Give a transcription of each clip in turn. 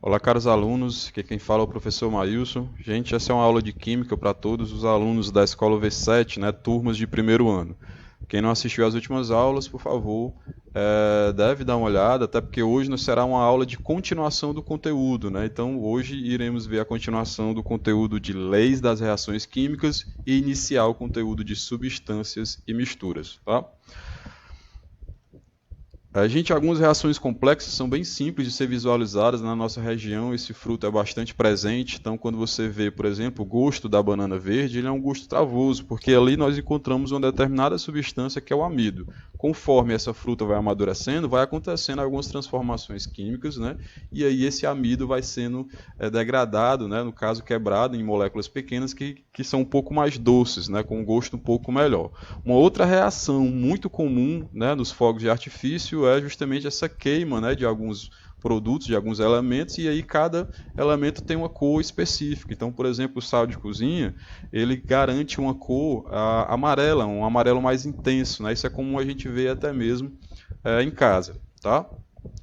Olá, caros alunos, aqui quem fala é o professor Maílson. Gente, essa é uma aula de Química para todos os alunos da Escola V7, né, turmas de primeiro ano. Quem não assistiu às últimas aulas, por favor, deve dar uma olhada, até porque hoje será uma aula de continuação do conteúdo, né? Então, hoje iremos ver a continuação do conteúdo de leis das reações químicas e iniciar o conteúdo de substâncias e misturas, tá? Algumas reações complexas são bem simples de ser visualizadas na nossa região. Esse fruto é bastante presente. Então, quando você vê, por exemplo, o gosto da banana verde, ele é um gosto travoso, porque ali nós encontramos uma determinada substância que é o amido. Conforme essa fruta vai amadurecendo, vai acontecendo algumas transformações químicas, né? E aí esse amido vai sendo degradado, né? No caso, quebrado em moléculas pequenas que são um pouco mais doces, né? Com um gosto um pouco melhor. Uma outra reação muito comum, né, nos fogos de artifício é justamente essa queima, né, de alguns produtos, de alguns elementos, e aí cada elemento tem uma cor específica. Então, por exemplo, o sal de cozinha, ele garante uma cor amarela, um amarelo mais intenso, né? Isso é comum a gente ver até mesmo em casa, tá?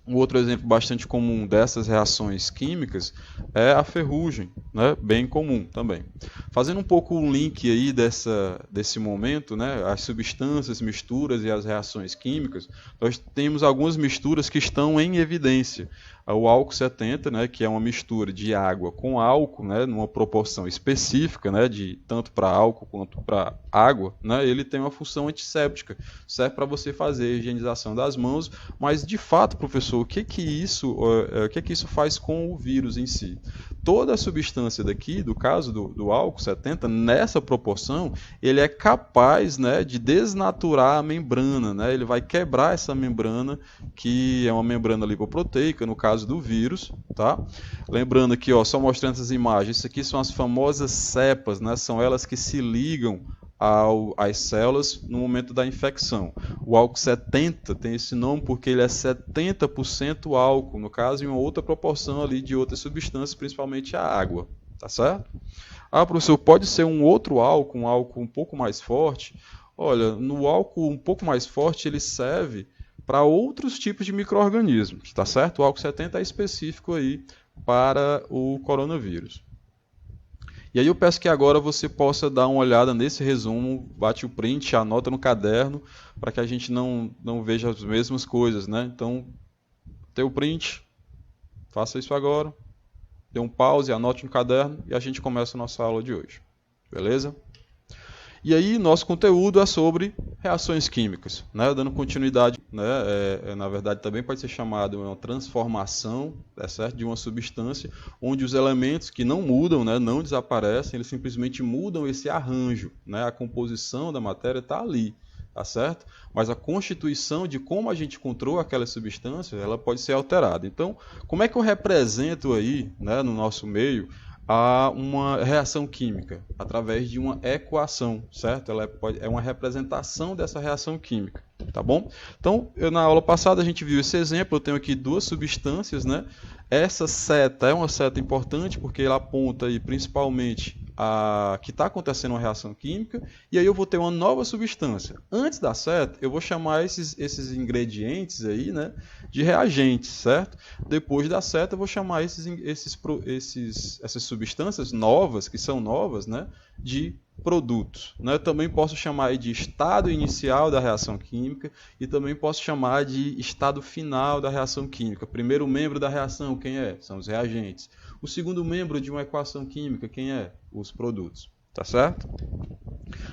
Um outro exemplo bastante comum dessas reações químicas é a ferrugem, né? Bem comum também. Fazendo um pouco um link aí desse momento, né? As substâncias, misturas e as reações químicas, nós temos algumas misturas que estão em evidência. O álcool 70, né, que é uma mistura de água com álcool, né, numa proporção específica, né, de tanto para álcool quanto para água, né, ele tem uma função antisséptica, serve para você fazer a higienização das mãos, mas de fato, professor, o que isso faz com o vírus em si? Toda a substância daqui, do caso do álcool 70, nessa proporção, ele é capaz, né, de desnaturar a membrana, né, ele vai quebrar essa membrana, que é uma membrana lipoproteica, no caso do vírus, tá? Lembrando aqui, ó, só mostrando essas imagens, isso aqui são as famosas cepas, né? São elas que se ligam às células no momento da infecção. O álcool 70 tem esse nome porque ele é 70% álcool, no caso, em uma outra proporção ali de outras substâncias, principalmente a água, tá certo? Ah, professor, pode ser um outro álcool, um álcool um pouco mais forte? Olha, no álcool um pouco mais forte ele serve para outros tipos de micro-organismos, tá certo? O álcool 70 é específico aí para o coronavírus. E aí eu peço que agora você possa dar uma olhada nesse resumo, bate o print, anota no caderno, para que a gente não veja as mesmas coisas, né? Então, dê o print, faça isso agora, dê um pause, anote no caderno e a gente começa a nossa aula de hoje. Beleza? E aí, nosso conteúdo é sobre reações químicas, né? Dando continuidade, né? Na verdade, também pode ser chamado uma transformação, certo? De uma substância, onde os elementos que não mudam, né? Não desaparecem, eles simplesmente mudam esse arranjo, né? A composição da matéria está ali, tá certo? Mas a constituição de como a gente encontrou aquela substância, ela pode ser alterada. Então, como é que eu represento aí, né? No nosso meio, a uma reação química através de uma equação, certo? É uma representação dessa reação química, tá bom? Então, na aula passada a gente viu esse exemplo, eu tenho aqui duas substâncias, né? Essa seta é uma seta importante porque ela aponta aí principalmente a que está acontecendo uma reação química, e aí eu vou ter uma nova substância. Antes da seta, eu vou chamar esses ingredientes aí, né, de reagentes, certo? Depois da seta, eu vou chamar essas substâncias novas, que são novas, né, de produtos. Né? Eu também posso chamar de estado inicial da reação química e também posso chamar de estado final da reação química. Primeiro membro da reação, quem é? São os reagentes. O segundo membro de uma equação química, quem é? Os produtos. Tá certo?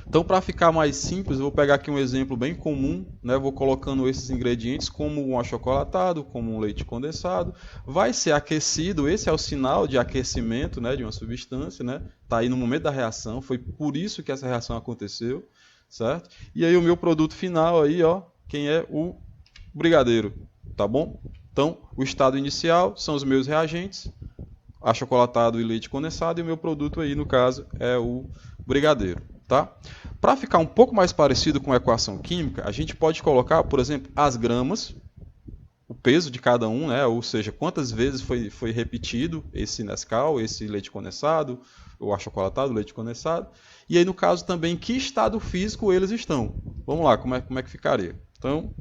Então, para ficar mais simples, eu vou pegar aqui um exemplo bem comum, né? Vou colocando esses ingredientes como um achocolatado, como um leite condensado. Vai ser aquecido, esse é o sinal de aquecimento, né, de uma substância, né? Está aí no momento da reação, foi por isso que essa reação aconteceu, certo? E aí o meu produto final aí, ó, quem é? O brigadeiro, tá bom? Então, o estado inicial são os meus reagentes, achocolatado e leite condensado, e o meu produto aí, no caso, é o brigadeiro. Tá? Para ficar um pouco mais parecido com a equação química, a gente pode colocar, por exemplo, as gramas, o peso de cada um, né? Ou seja, quantas vezes foi repetido esse Nescau, esse leite condensado, o achocolatado, o leite condensado, e aí no caso também que estado físico eles estão. Vamos lá, como é que ficaria? Então,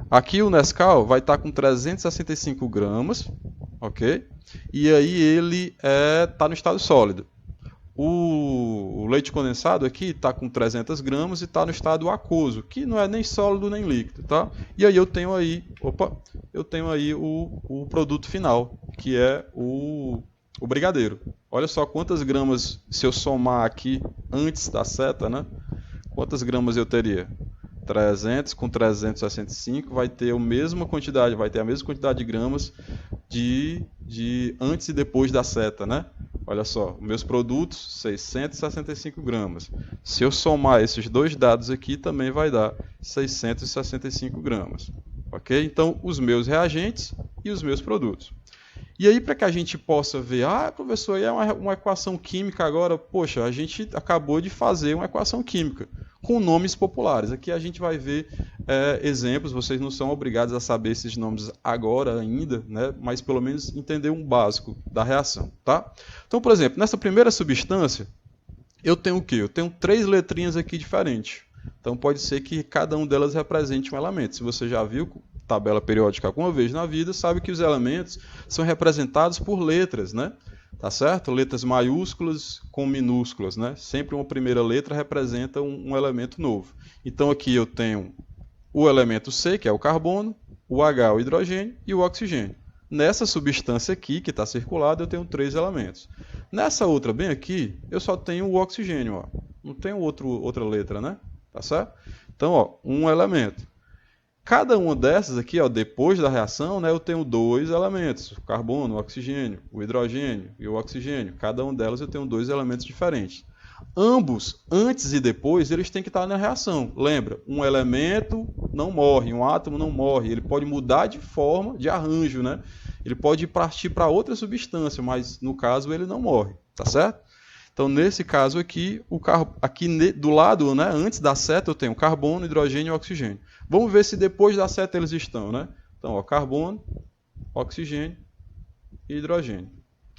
aqui o Nescau vai estar com 365 gramas, ok? E aí ele está no estado sólido. O leite condensado aqui está com 300 gramas e está no estado aquoso, que não é nem sólido nem líquido, tá? E aí eu tenho aí, o produto final, que é o brigadeiro. Olha só quantas gramas, se eu somar aqui antes da seta, né? Quantas gramas eu teria? 300 com 365 vai ter a mesma quantidade de gramas de antes e depois da seta, né? Olha só, meus produtos, 665 gramas. Se eu somar esses dois dados aqui, também vai dar 665 gramas. Ok? Então, os meus reagentes e os meus produtos. E aí, para que a gente possa ver, professor, aí é uma equação química agora. Poxa, a gente acabou de fazer uma equação química com nomes populares. Aqui a gente vai ver exemplos, vocês não são obrigados a saber esses nomes agora ainda, né? Mas pelo menos entender um básico da reação. Tá? Então, por exemplo, nessa primeira substância, eu tenho o quê? Eu tenho 3 letrinhas aqui diferentes. Então pode ser que cada uma delas represente um elemento. Se você já viu tabela periódica alguma vez na vida, sabe que os elementos são representados por letras, né? Tá certo? Letras maiúsculas com minúsculas, né? Sempre uma primeira letra representa um elemento novo. Então aqui eu tenho o elemento C, que é o carbono, o H, o hidrogênio, e o oxigênio. Nessa substância aqui, que está circulada, eu tenho 3 elementos. Nessa outra bem aqui, eu só tenho o oxigênio, ó. Não tenho outra letra, né? Tá certo? Então, ó, um elemento. Cada uma dessas aqui, ó, depois da reação, né, eu tenho 2 elementos, o carbono, o oxigênio, o hidrogênio e o oxigênio. Cada uma delas eu tenho 2 elementos diferentes. Ambos, antes e depois, eles têm que estar na reação. Lembra, um elemento não morre, um átomo não morre. Ele pode mudar de forma, de arranjo, né? Ele pode partir para outra substância, mas no caso ele não morre, tá certo? Então, nesse caso aqui, aqui do lado, né, antes da seta, eu tenho carbono, hidrogênio e oxigênio. Vamos ver se depois da seta eles estão, né? Então, ó, carbono, oxigênio e hidrogênio.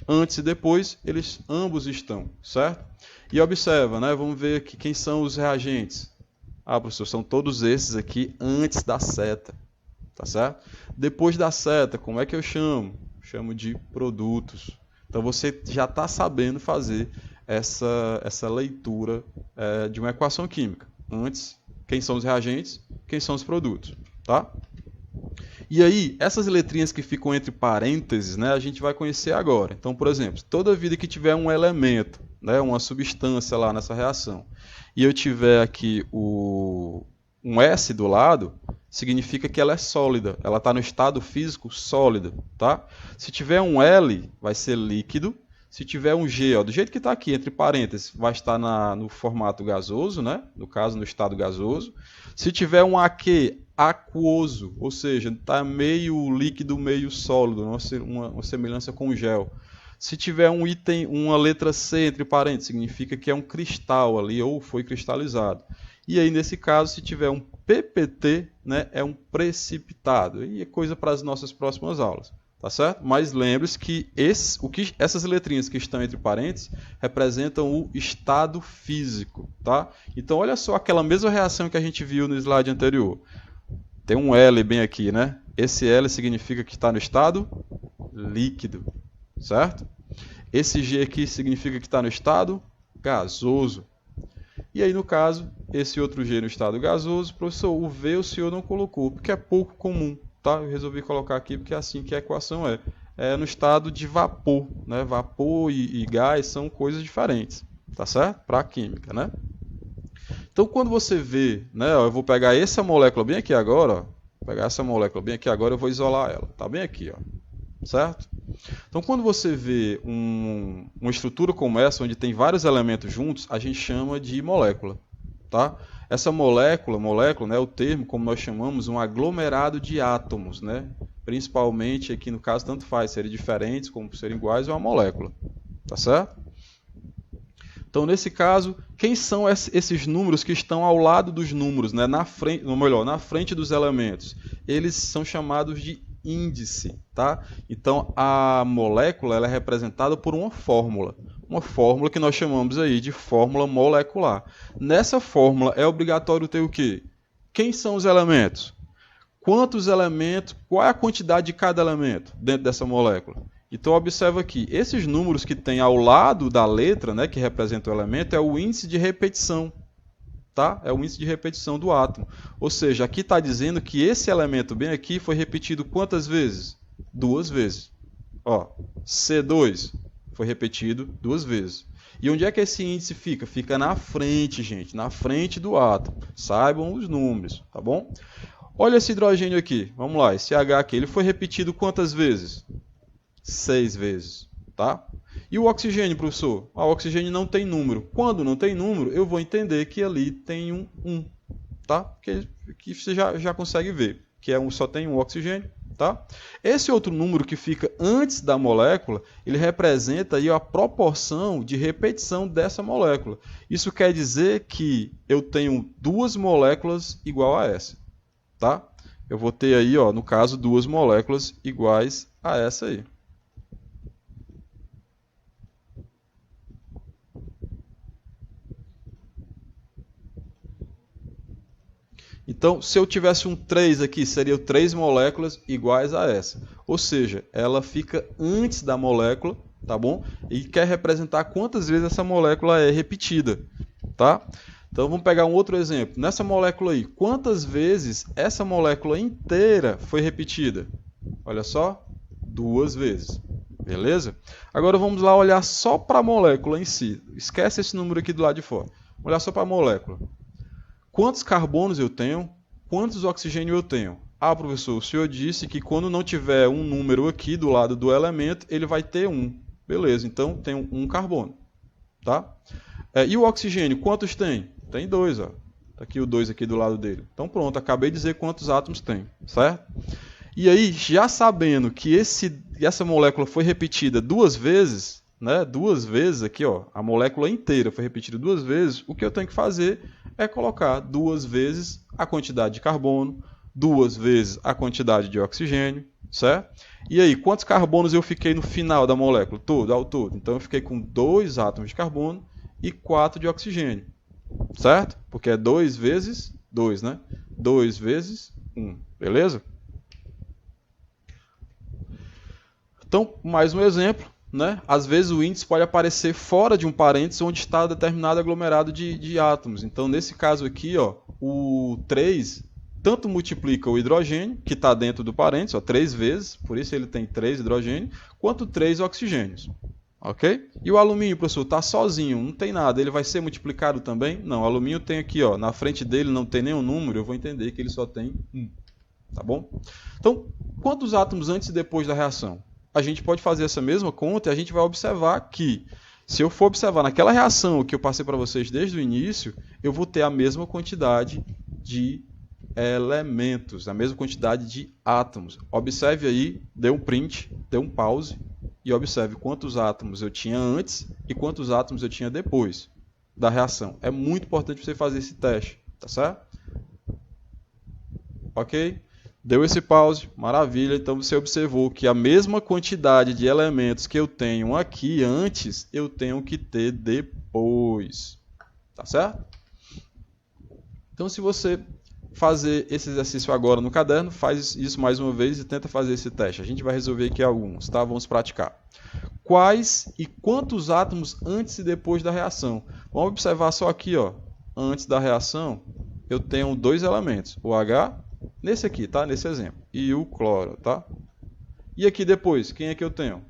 Antes e depois, eles ambos estão, certo? E observa, né? Vamos ver aqui quem são os reagentes. Professor, são todos esses aqui antes da seta, tá certo? Depois da seta, como é que eu chamo? Chamo de produtos. Então, você já está sabendo fazer essa leitura de uma equação química. Antes, quem são os reagentes, quem são os produtos, tá? E aí, essas letrinhas que ficam entre parênteses, né, a gente vai conhecer agora. Então, por exemplo, toda vida que tiver um elemento, né, uma substância lá nessa reação, e eu tiver aqui um S do lado, significa que ela é sólida, ela está no estado físico sólido, tá? Se tiver um L, vai ser líquido. Se tiver um G, ó, do jeito que está aqui, entre parênteses, vai estar no formato gasoso, né? No caso, no estado gasoso. Se tiver um AQ, aquoso, ou seja, está meio líquido, meio sólido, uma semelhança com gel. Se tiver um item, uma letra C entre parênteses, significa que é um cristal ali, ou foi cristalizado. E aí, nesse caso, se tiver um PPT, né, é um precipitado. E é coisa para as nossas próximas aulas. Tá certo? Mas lembre-se que essas letrinhas que estão entre parênteses representam o estado físico. Tá? Então, olha só aquela mesma reação que a gente viu no slide anterior. Tem um L bem aqui, né? Esse L significa que está no estado líquido. Certo? Esse G aqui significa que está no estado gasoso. E aí, no caso, esse outro G no estado gasoso, professor, o V o senhor não colocou, porque é pouco comum. Tá? Eu resolvi colocar aqui porque é assim que a equação é. É no estado de vapor. Né? Vapor e gás são coisas diferentes. Tá certo? Para a química, né? Então, quando você vê, né, eu vou pegar essa molécula bem aqui agora, ó, vou pegar essa molécula bem aqui agora, eu vou isolar ela. Tá bem aqui, ó. Certo? Então, quando você vê uma estrutura como essa, onde tem vários elementos juntos, a gente chama de molécula. Tá? Essa molécula, né, é o termo, como nós chamamos, um aglomerado de átomos. Né? Principalmente, aqui no caso, tanto faz serem diferentes como serem iguais, é uma molécula. Tá certo? Então, nesse caso, quem são esses números que estão ao lado dos números, né? Na frente dos elementos? Eles são chamados de índice, tá? Então, a molécula ela é representada por uma fórmula que nós chamamos aí de fórmula molecular. Nessa fórmula é obrigatório ter o quê? Quem são os elementos? Quantos elementos? Qual é a quantidade de cada elemento dentro dessa molécula? Então observa aqui, esses números que tem ao lado da letra, né, que representa o elemento, é o índice de repetição. Tá? É o índice de repetição do átomo. Ou seja, aqui está dizendo que esse elemento bem aqui foi repetido quantas vezes? 2 vezes. Ó, C2 foi repetido 2 vezes. E onde é que esse índice fica? Fica na frente, gente, na frente do átomo. Saibam os números, tá bom? Olha esse hidrogênio aqui, vamos lá, esse H aqui, ele foi repetido quantas vezes? 6 vezes, tá? E o oxigênio, professor? O oxigênio não tem número. Quando não tem número, eu vou entender que ali tem um 1, tá? Que você já consegue ver, que só tem um oxigênio, tá? Esse outro número que fica antes da molécula, ele representa aí a proporção de repetição dessa molécula. Isso quer dizer que eu tenho 2 moléculas igual a essa, tá? Eu vou ter aí, ó, no caso, 2 moléculas iguais a essa aí. Então, se eu tivesse um 3 aqui, seriam 3 moléculas iguais a essa. Ou seja, ela fica antes da molécula, tá bom? E quer representar quantas vezes essa molécula é repetida, tá? Então, vamos pegar um outro exemplo. Nessa molécula aí, quantas vezes essa molécula inteira foi repetida? Olha só, 2 vezes. Beleza? Agora vamos lá olhar só para a molécula em si. Esquece esse número aqui do lado de fora. Vamos olhar só para a molécula. Quantos carbonos eu tenho? Quantos oxigênios eu tenho? Ah, professor, o senhor disse que quando não tiver um número aqui do lado do elemento, ele vai ter 1. Beleza, então tem um carbono. Tá? E o oxigênio, quantos tem? Tem 2. Ó. Tá aqui o 2 aqui do lado dele. Então pronto, acabei de dizer quantos átomos tem. Certo? E aí, já sabendo que essa molécula foi repetida 2 vezes, né? 2 vezes aqui, ó, a molécula inteira foi repetida 2 vezes, o que eu tenho que fazer é colocar 2 vezes a quantidade de carbono, 2 vezes a quantidade de oxigênio, certo? E aí, quantos carbonos eu fiquei no final da molécula? Todo, ao todo. Então eu fiquei com 2 átomos de carbono e 4 de oxigênio, certo? Porque é 2 vezes 2, né? 2 vezes 1, beleza? Então, mais um exemplo, né? Às vezes o índice pode aparecer fora de um parênteses onde está determinado aglomerado de átomos. Então, nesse caso aqui, ó, o 3 tanto multiplica o hidrogênio, que está dentro do parênteses, ó, 3 vezes, por isso ele tem 3 hidrogênios, quanto 3 oxigênios. Ok? E o alumínio, professor, está sozinho, não tem nada, ele vai ser multiplicado também? Não, o alumínio tem aqui, ó, na frente dele não tem nenhum número, eu vou entender que ele só tem 1. Tá bom? Então, quantos átomos antes e depois da reação? A gente pode fazer essa mesma conta e a gente vai observar que, se eu for observar naquela reação que eu passei para vocês desde o início, eu vou ter a mesma quantidade de elementos, a mesma quantidade de átomos. Observe aí, dê um print, dê um pause e observe quantos átomos eu tinha antes e quantos átomos eu tinha depois da reação. É muito importante você fazer esse teste, tá certo? Ok? Deu esse pause, maravilha, então você observou que a mesma quantidade de elementos que eu tenho aqui antes, eu tenho que ter depois. Tá certo? Então, se você fazer esse exercício agora no caderno, faz isso mais uma vez e tenta fazer esse teste. A gente vai resolver aqui alguns, tá? Vamos praticar. Quais e quantos átomos antes e depois da reação? Vamos observar só aqui, ó. Antes da reação, eu tenho 2 elementos, o H, nesse aqui, tá? Nesse exemplo, e o cloro, tá? E aqui depois, quem é que eu tenho?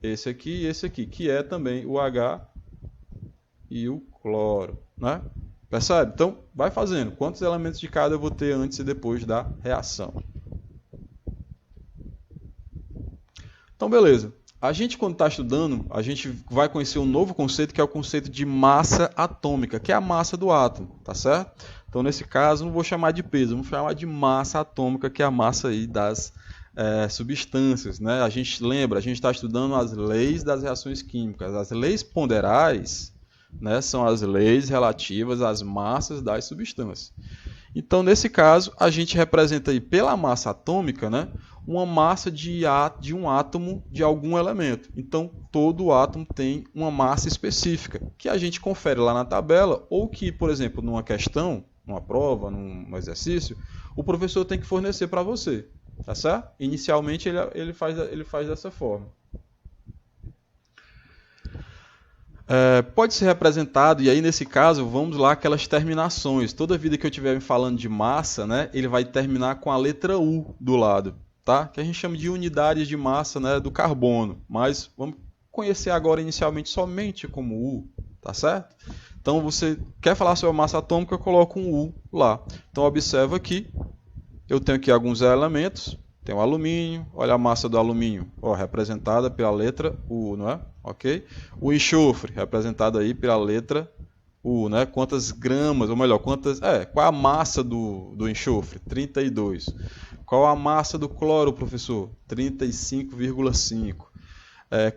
Esse aqui e esse aqui, que é também o H e o cloro, né? Percebe? Então, vai fazendo. Quantos elementos de cada eu vou ter antes e depois da reação? Então, beleza. A gente, quando está estudando, a gente vai conhecer um novo conceito, que é o conceito de massa atômica, que é a massa do átomo, tá certo? Então, nesse caso, não vou chamar de peso, vamos chamar de massa atômica, que é a massa aí das substâncias, né? A gente lembra, a gente está estudando as leis das reações químicas. As leis ponderais, né, são as leis relativas às massas das substâncias. Então, nesse caso, a gente representa aí pela massa atômica, né, uma massa de um átomo de algum elemento. Então, todo átomo tem uma massa específica, que a gente confere lá na tabela, ou que, por exemplo, numa questão, numa prova, num exercício, o professor tem que fornecer para você. Tá certo? Inicialmente, ele faz dessa forma. Pode ser representado, e aí nesse caso, vamos lá aquelas terminações. Toda vida que eu estiver falando de massa, né, ele vai terminar com a letra U do lado, tá? Que a gente chama de unidades de massa, né, do carbono. Mas vamos conhecer agora inicialmente somente como U, tá certo? Então você quer falar sobre a massa atômica, eu coloco um U lá. Então observa aqui, eu tenho aqui alguns elementos. Tem o alumínio, olha a massa do alumínio, ó, representada pela letra U, não é? Ok? O enxofre, representado aí pela letra U, né? Quantas gramas, ou melhor, qual é a massa do enxofre? 32. Qual a massa do cloro, professor? 35,5.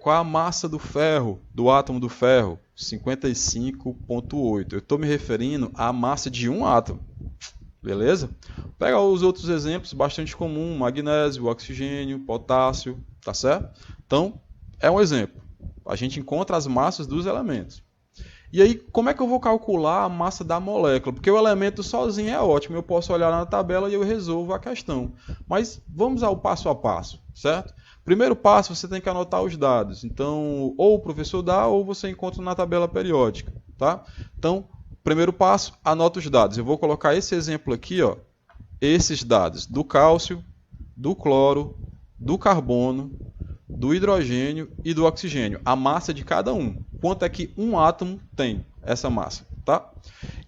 Qual a massa do ferro, do átomo do ferro? 55,8. Eu estou me referindo à massa de um átomo. Beleza? Pega os outros exemplos bastante comuns, magnésio, oxigênio, potássio, tá certo? Então, é um exemplo. A gente encontra as massas dos elementos. E aí, como é que eu vou calcular a massa da molécula? Porque o elemento sozinho é ótimo, eu posso olhar na tabela e eu resolvo a questão. Mas vamos ao passo a passo, certo? Primeiro passo, você tem que anotar os dados. Então, ou o professor dá, ou você encontra na tabela periódica, tá? Então, primeiro passo, anota os dados. Eu vou colocar esse exemplo aqui, ó, esses dados do cálcio, do cloro, do carbono, do hidrogênio e do oxigênio. A massa de cada um. Quanto é que um átomo tem essa massa, tá?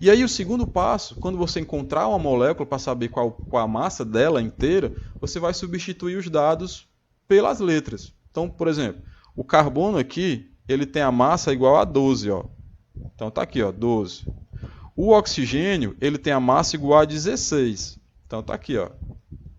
E aí o segundo passo, quando você encontrar uma molécula para saber qual a massa dela inteira, você vai substituir os dados pelas letras. Então, por exemplo, o carbono aqui, ele tem a massa igual a 12, ó. Então tá aqui, ó, 12. O oxigênio, ele tem a massa igual a 16. Então tá aqui, ó,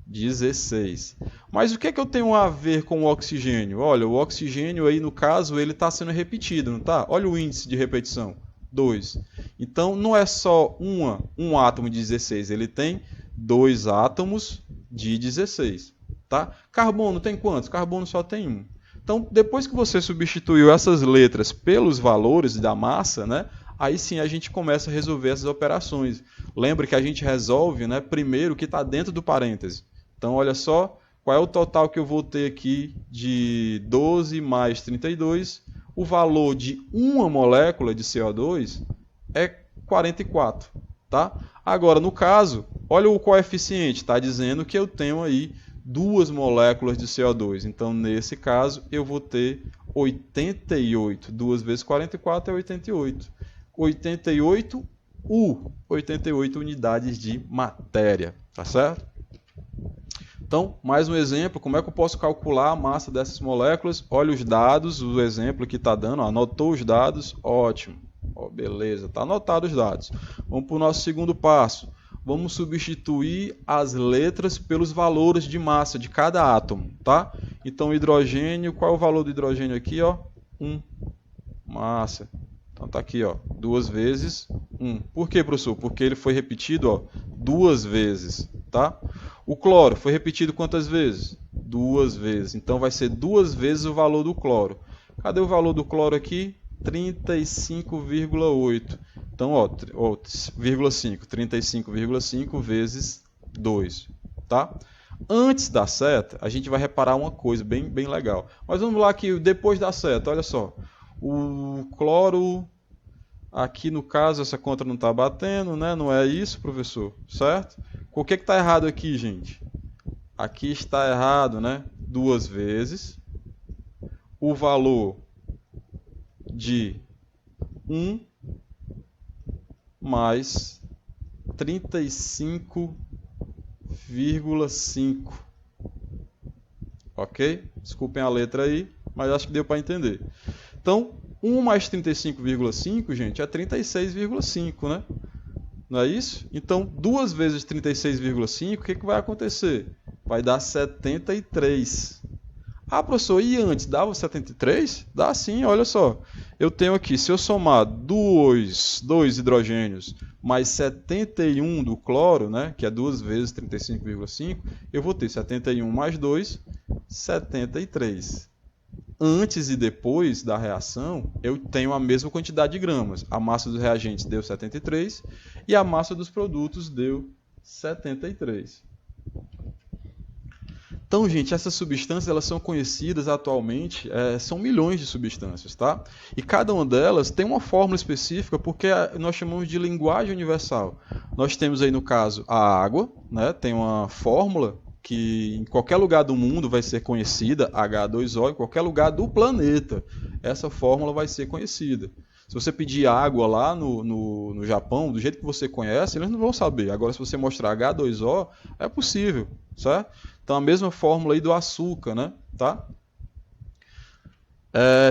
16. Mas o que é que eu tenho a ver com o oxigênio? Olha, o oxigênio aí, no caso, ele está sendo repetido, não tá? Olha o índice de repetição, 2. Então não é só um átomo de 16, ele tem 2 átomos de 16. Tá? Carbono tem quantos? Carbono só tem 1. Então, depois que você substituiu essas letras pelos valores da massa, né, aí sim a gente começa a resolver essas operações. Lembra que a gente resolve, né, primeiro o que está dentro do parêntese. Então, olha só, qual é o total que eu vou ter aqui de 12 mais 32? O valor de uma molécula de CO2 é 44. Tá? Agora, no caso, olha o coeficiente, está dizendo que eu tenho aí 2 moléculas de CO2. Então, nesse caso, eu vou ter 88. 2 vezes 44 é 88. 88 88 unidades de matéria. Tá certo? Então, mais um exemplo. Como é que eu posso calcular a massa dessas moléculas? Olha os dados, o exemplo que está dando. Anotou os dados? Ótimo. Beleza, está anotado os dados. Vamos para o nosso segundo passo. Vamos substituir as letras pelos valores de massa de cada átomo, tá? Então, hidrogênio, qual é o valor do hidrogênio aqui, ó? 1. Massa. Então, tá aqui, ó, 2 vezes 1. Por quê, professor? Porque ele foi repetido, ó, 2 vezes, tá? O cloro foi repetido quantas vezes? 2 vezes. Então, vai ser 2 vezes o valor do cloro. Cadê o valor do cloro aqui? 35,8. Então, ó, 35,5 vezes 2, tá? Antes da seta, a gente vai reparar uma coisa bem legal. Mas vamos lá que depois da seta, olha só. O cloro, aqui no caso, essa conta não está batendo, né? Não é isso, professor, certo? O que está errado aqui, gente? Aqui está errado, né? 2 vezes o valor de 1 mais 35,5. Ok? Desculpem a letra aí, mas acho que deu para entender. Então, 1 mais 35,5, gente, é 36,5, né? Não é isso? Então, 2 vezes 36,5, o que vai acontecer? Vai dar 73. Ah, professor, e antes dava 73? Dá sim, olha só. Eu tenho aqui, se eu somar 2 hidrogênios mais 71 do cloro, né, que é 2 vezes 35,5, eu vou ter 71 mais 2, 73. Antes e depois da reação, eu tenho a mesma quantidade de gramas. A massa dos reagentes deu 73 e a massa dos produtos deu 73. Então, gente, essas substâncias elas são conhecidas atualmente, são milhões de substâncias, tá? E cada uma delas tem uma fórmula específica porque nós chamamos de linguagem universal. Nós temos aí, no caso, a água, né? Tem uma fórmula que em qualquer lugar do mundo vai ser conhecida, H2O, em qualquer lugar do planeta, essa fórmula vai ser conhecida. Se você pedir água lá no Japão, do jeito que você conhece, eles não vão saber. Agora, se você mostrar H2O, é possível, certo? Então, a mesma fórmula aí do açúcar, né? Tá?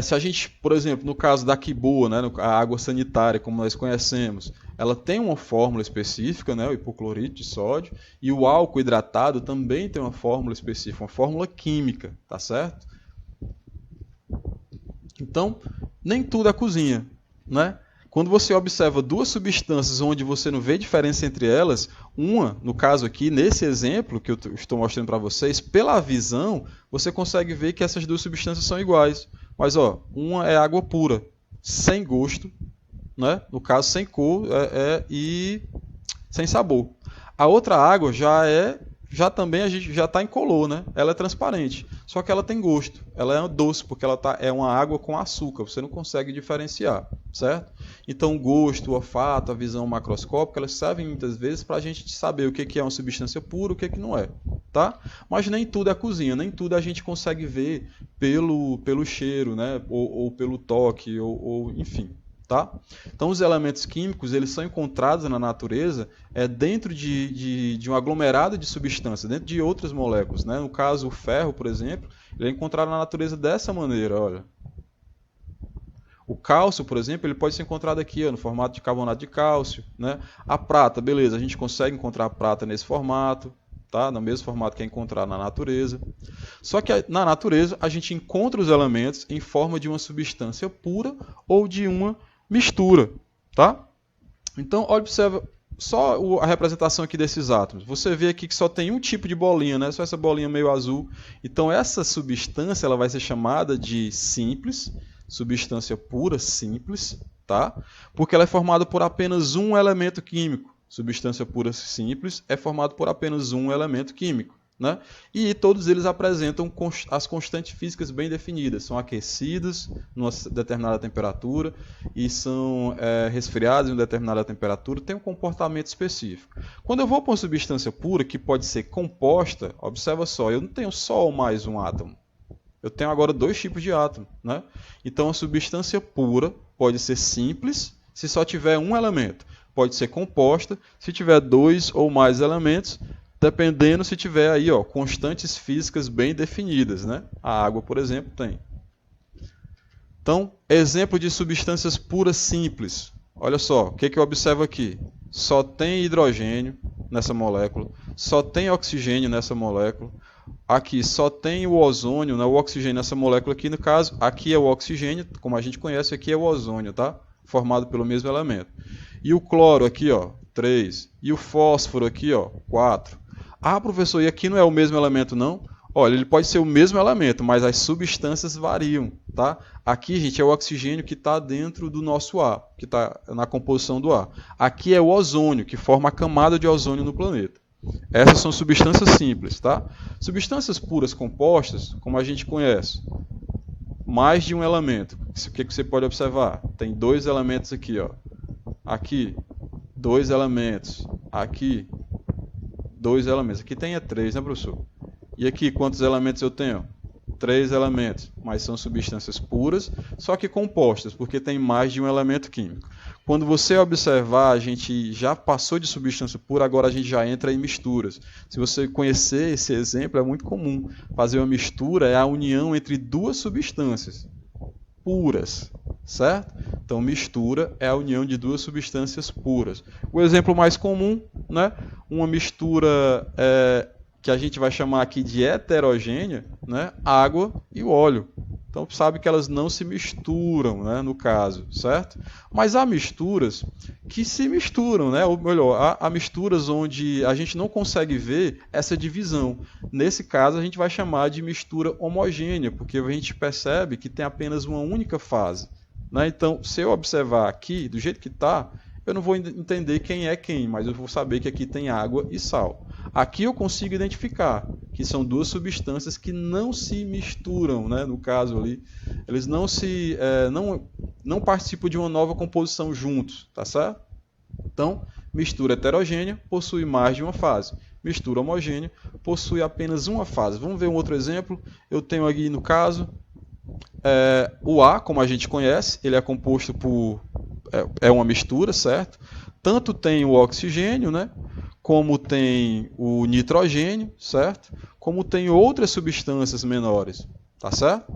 Se a gente, por exemplo, no caso da Kiboa, né, a água sanitária, como nós conhecemos, ela tem uma fórmula específica, né, o hipoclorito de sódio, e o álcool hidratado também tem uma fórmula específica, uma fórmula química, tá certo? Então, nem tudo é cozinha, né? Quando você observa duas substâncias onde você não vê diferença entre elas, uma, no caso aqui, nesse exemplo que eu estou mostrando para vocês, pela visão, você consegue ver que essas duas substâncias são iguais. Mas, ó, uma é água pura, sem gosto, né? No caso, sem cor e sem sabor. A outra água já também a gente já está incolor, né? Ela é transparente, só que ela tem gosto. Ela é doce porque ela é uma água com açúcar. Você não consegue diferenciar, certo? Então, o gosto, o olfato, a visão macroscópica, elas servem muitas vezes para a gente saber o que é uma substância pura, o que não é, tá? Mas nem tudo é cozinha, nem tudo a gente consegue ver pelo cheiro, né? Ou pelo toque, ou enfim. Tá? Então, os elementos químicos eles são encontrados na natureza dentro de um aglomerado de substâncias, dentro de outras moléculas. Né? No caso, o ferro, por exemplo, ele é encontrado na natureza dessa maneira. Olha. O cálcio, por exemplo, ele pode ser encontrado aqui, ó, no formato de carbonato de cálcio. Né? A prata, beleza, a gente consegue encontrar a prata nesse formato, tá? No mesmo formato que é encontrado na natureza. Só que na natureza a gente encontra os elementos em forma de uma substância pura ou de uma mistura, tá? Então, observa só a representação aqui desses átomos. Você vê aqui que só tem um tipo de bolinha, né? Só essa bolinha meio azul. Então, essa substância ela vai ser chamada de simples, substância pura simples, tá? Porque ela é formada por apenas um elemento químico. Substância pura simples é formada por apenas um elemento químico. Né? E todos eles apresentam as constantes físicas bem definidas. São aquecidos numa determinada temperatura e são resfriados em uma determinada temperatura. Tem um comportamento específico. Quando eu vou para uma substância pura que pode ser composta, observa só, eu não tenho só ou mais um átomo. Eu tenho agora dois tipos de átomo. Né? Então a substância pura pode ser simples se só tiver um elemento. Pode ser composta se tiver dois ou mais elementos, dependendo se tiver aí, ó, constantes físicas bem definidas, né? A água, por exemplo, tem. Então, exemplo de substâncias puras simples. Olha só, o que eu observo aqui? Só tem hidrogênio nessa molécula, só tem oxigênio nessa molécula. Aqui só tem o ozônio, né? O oxigênio nessa molécula aqui, no caso, aqui é o oxigênio, como a gente conhece, aqui é o ozônio, tá? Formado pelo mesmo elemento. E o cloro aqui, ó, 3. E o fósforo aqui, ó, 4. Ah, professor, e aqui não é o mesmo elemento, não? Olha, ele pode ser o mesmo elemento, mas as substâncias variam, tá? Aqui, gente, é o oxigênio que está dentro do nosso ar, que está na composição do ar. Aqui é o ozônio, que forma a camada de ozônio no planeta. Essas são substâncias simples, tá? Substâncias puras compostas, como a gente conhece, mais de um elemento. O que você pode observar? Tem dois elementos aqui, ó. Aqui, dois elementos. Aqui, dois elementos. Aqui tem 3, né, professor? E aqui, quantos elementos eu tenho? 3 elementos, mas são substâncias puras, só que compostas, porque tem mais de um elemento químico. Quando você observar, a gente já passou de substância pura, agora a gente já entra em misturas. Se você conhecer esse exemplo, é muito comum. Fazer uma mistura é a união entre duas substâncias puras, certo? Então, mistura é a união de duas substâncias puras. O exemplo mais comum, né? Uma mistura que a gente vai chamar aqui de heterogênea, né? Água e o óleo. Então, sabe que elas não se misturam, né? No caso, certo? Mas há misturas que se misturam, né? Ou melhor, há misturas onde a gente não consegue ver essa divisão. Nesse caso, a gente vai chamar de mistura homogênea, porque a gente percebe que tem apenas uma única fase. Né? Então, se eu observar aqui, do jeito que está, eu não vou entender quem é quem, mas eu vou saber que aqui tem água e sal. Aqui eu consigo identificar que são duas substâncias que não se misturam, né? No caso ali, eles não participam de uma nova composição juntos, tá certo? Então, mistura heterogênea possui mais de uma fase. Mistura homogênea possui apenas uma fase. Vamos ver um outro exemplo. Eu tenho aqui no caso o A, como a gente conhece, ele é composto por uma mistura, certo? Tanto tem o oxigênio, né? Como tem o nitrogênio, certo? Como tem outras substâncias menores, tá certo?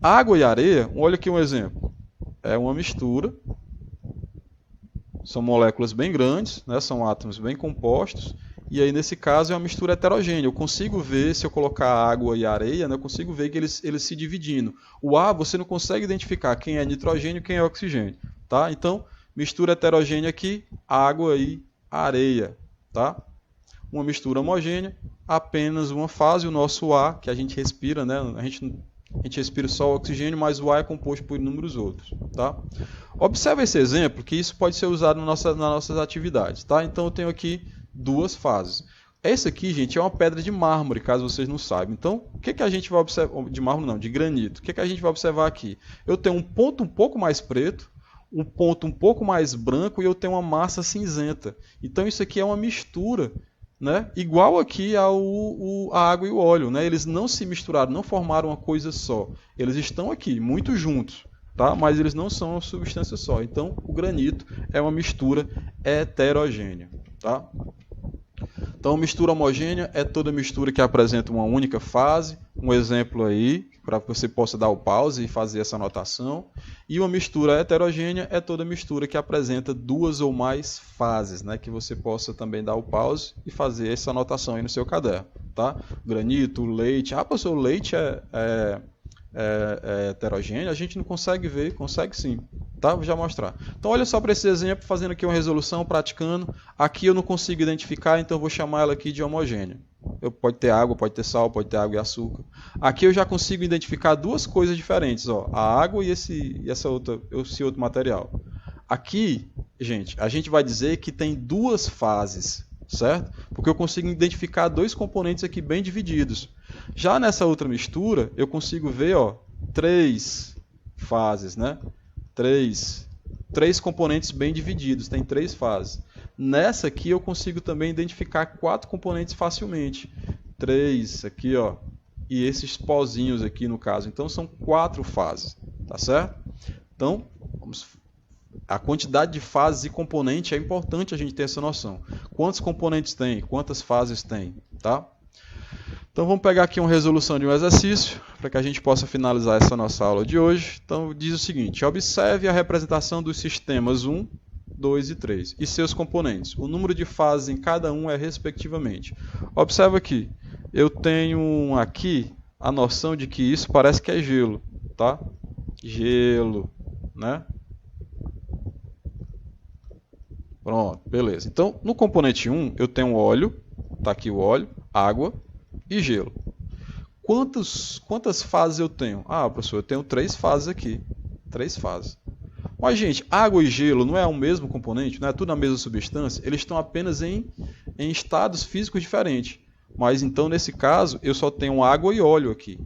Água e areia, olha aqui um exemplo. É uma mistura. São moléculas bem grandes, né? São átomos bem compostos. E aí, nesse caso, é uma mistura heterogênea. Eu consigo ver, se eu colocar água e areia, né, eu consigo ver que eles se dividindo. O A, você não consegue identificar quem é nitrogênio e quem é oxigênio. Tá? Então, mistura heterogênea aqui, água e areia. Tá? Uma mistura homogênea, apenas uma fase. O nosso A, que a gente respira, né, a gente respira só o oxigênio, mas o A é composto por inúmeros outros. Tá? Observe esse exemplo, que isso pode ser usado nas nossas atividades. Tá? Então, eu tenho aqui duas fases. Essa aqui, gente, é uma pedra de mármore, caso vocês não saibam. Então, o que a gente vai observar? De mármore não, de granito. O que a gente vai observar aqui? Eu tenho um ponto um pouco mais preto, um ponto um pouco mais branco e eu tenho uma massa cinzenta. Então, isso aqui é uma mistura, né? Igual aqui a água e o óleo. Né? Eles não se misturaram, não formaram uma coisa só. Eles estão aqui, muito juntos. Tá? Mas eles não são uma substância só. Então, o granito é uma mistura heterogênea. Tá? Então, mistura homogênea é toda mistura que apresenta uma única fase. Um exemplo aí, para que você possa dar o pause e fazer essa anotação. E uma mistura heterogênea é toda mistura que apresenta duas ou mais fases, né? Que você possa também dar o pause e fazer essa anotação aí no seu caderno. Tá? Granito, leite. Ah, professor, o leite é heterogêneo, a gente não consegue ver, consegue sim, tá? Vou já mostrar. Então olha só para esse exemplo, fazendo aqui uma resolução, praticando. Aqui eu não consigo identificar, então eu vou chamar ela aqui de homogênea. Pode ter água, pode ter sal, pode ter água e açúcar. Aqui eu já consigo identificar duas coisas diferentes, ó, a água e esse outro material. Aqui, gente, a gente vai dizer que tem duas fases, certo? Porque eu consigo identificar dois componentes aqui bem divididos. Já nessa outra mistura, eu consigo ver, ó, três fases, né? Três componentes bem divididos, tem três fases. Nessa aqui eu consigo também identificar quatro componentes facilmente. Três aqui, ó, e esses pozinhos aqui no caso. Então são quatro fases, tá certo? Então, a quantidade de fases e componentes é importante a gente ter essa noção. Quantos componentes tem? Quantas fases tem? Tá? Então vamos pegar aqui uma resolução de um exercício para que a gente possa finalizar essa nossa aula de hoje. Então diz o seguinte: observe a representação dos sistemas 1, 2 e 3 e seus componentes. O número de fases em cada um é respectivamente. Observa aqui, eu tenho aqui a noção de que isso parece que é gelo, tá? Gelo, né? Pronto, beleza. Então, no componente 1, eu tenho óleo, tá aqui o óleo, água e gelo. Quantas fases eu tenho? Ah, professor, eu tenho 3 fases aqui. 3 fases. Mas, gente, água e gelo não é o mesmo componente? Não é tudo a mesma substância? Eles estão apenas em estados físicos diferentes. Mas, então, nesse caso, eu só tenho água e óleo aqui.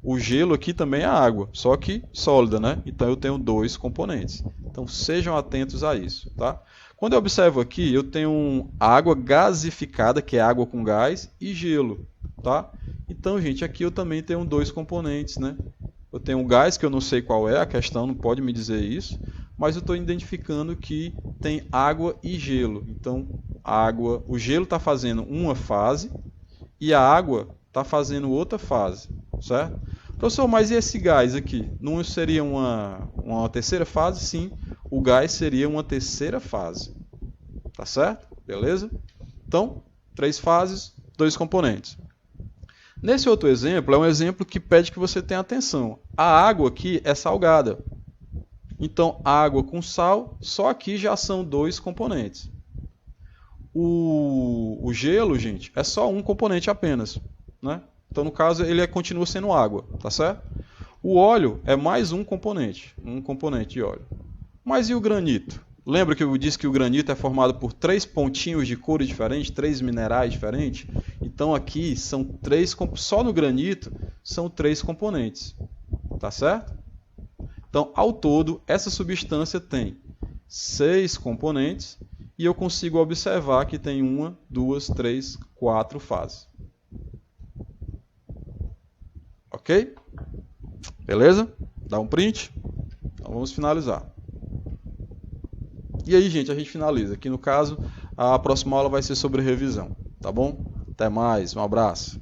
O gelo aqui também é água, só que sólida, né? Então, eu tenho 2 componentes. Então, sejam atentos a isso, tá? Quando eu observo aqui, eu tenho água gasificada, que é água com gás, e gelo, tá? Então, gente, aqui eu também tenho 2 componentes, né? Eu tenho um gás, que eu não sei qual é, a questão não pode me dizer isso, mas eu estou identificando que tem água e gelo. Então, o gelo está fazendo uma fase e a água está fazendo outra fase, certo? Professor, mas e esse gás aqui? Não seria uma terceira fase? Sim, o gás seria uma terceira fase. Tá certo? Beleza? Então, 3 fases, 2 componentes. Nesse outro exemplo, é um exemplo que pede que você tenha atenção. A água aqui é salgada. Então, água com sal, só aqui já são 2 componentes. O gelo, gente, é só um componente apenas, né? Então, no caso, ele continua sendo água, tá certo? O óleo é mais um componente de óleo. Mas e o granito? Lembra que eu disse que o granito é formado por 3 pontinhos de cores diferentes, 3 minerais diferentes? Então, Então aqui são só no granito são 3 componentes, tá certo? Então, ao todo, essa substância tem 6 componentes e eu consigo observar que tem 1, 2, 3, 4 fases. Ok? Beleza? Dá um print. Então vamos finalizar. E aí, gente, a gente finaliza. Aqui no caso, a próxima aula vai ser sobre revisão. Tá bom? Até mais. Um abraço.